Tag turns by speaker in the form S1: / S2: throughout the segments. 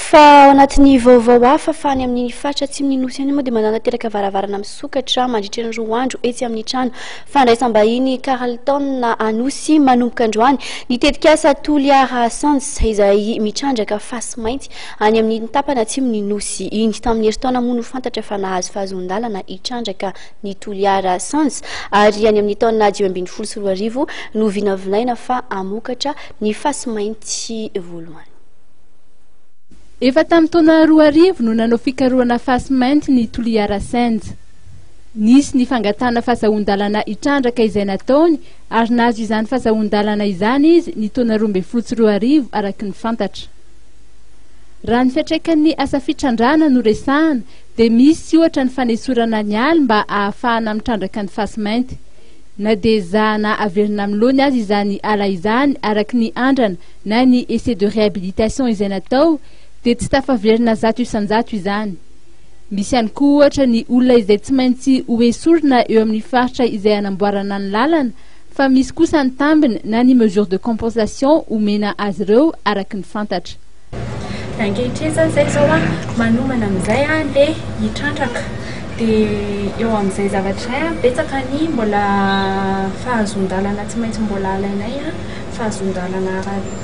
S1: Fa anatin'ny vaovao hafa fa any amin'ny fatra tsy Nosy any moa dia manana teraka varavarana misokatra mandritra ny roa andro etsy amin'ny trano fandraisam-bahiny Carlton a Nosy manomboka androany ny tetikasa Toliara Sands izay mitrandraka fasy mainty any amin'ny tapana atsimon'ny Nosy iny tamin'ny herintaona moa no fantatra fa nahazo fahazon-dalana hitrandraka ny Toliara Sands ary any amin'ny taona 2024 no vinavinaina fa amokatra ny fasy mainty voalohany.
S2: Efa tamin'ny taona 2000 no nanao fikarohana fasy mainty ny Toliara Sands. Nisy ny fangatana fahazon-dalana hitrandraka izay nataony ary nahazo izany fahazon-dalana izany izy ny taona 2022 araky ny fantatra. Raha ny fiantraikan'ny asa fitrandrana no resahana dia misy ohatra ny fanesorana ny aly mba ahafahana mitrandraka ny fasy mainty. Na dia zahana averina amin'lohany azy izany ala izany araky ny andrana na ny essai de réhabilitation izay natao dia tsy tafaverina zato isan-jato izany. Misy ihany koa ohatra ny olona izay tsy maintsy hoesorina eo amin'ny faritra izay anamboarana ny lalana fa misy kosa ny tambiny na ny mesure de compensation omena azy ireo araky ny fantatra.
S3: Ankehitriny zay zao manomana amin'izay dia hitrandraka dia eo amin'izay zavatra betsaka ny mbola fahazon-dalana tsy maintsy mbola alainay fahazon-dalana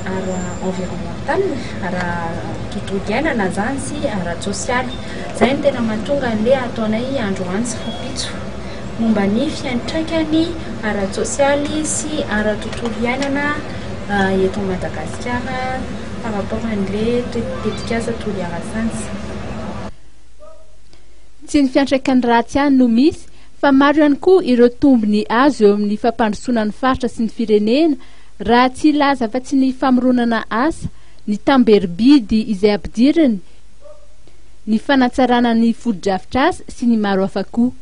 S3: ara-environnemental ara-tontolo iainana zany sy ara-tsosialy. Zay no tena mahatonga an'ilay ataonay androany sy fapitso momba ny fiantraikany ara-tsosialy sy ara-tontolo iainana eto Madagasikara par rapport an'ilay tetikasa Toliara Sands.
S2: Tsy ny fiantraikany ratsy ihany no misy fa maro ihany koa ireo tombony azo eo amin'ny fampandrosoana ny faritra sy ny firenena raha tsy laza fa tsy ny famoronana asa, ny tamberobidy izay ampidiriny, ny fanatsarana ny fodo-drafitr'asa sy ny maro hafa koa.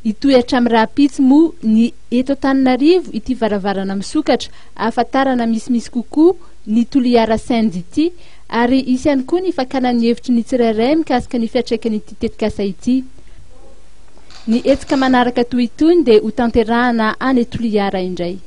S2: Itoy hatramin'ny raha-pitsy moa ny eto Antananarivo ity varavarana misokatra ahafantarana misimisy kokoa ny Toliara Sands ity ary isy ihany koa ny fakana ny hevitry ny tsirairay mikasika ny fiantraikan'ity tetikasa ity. Ny hetsika manaraka toy itony dia ho tanterahana any Toliara indray.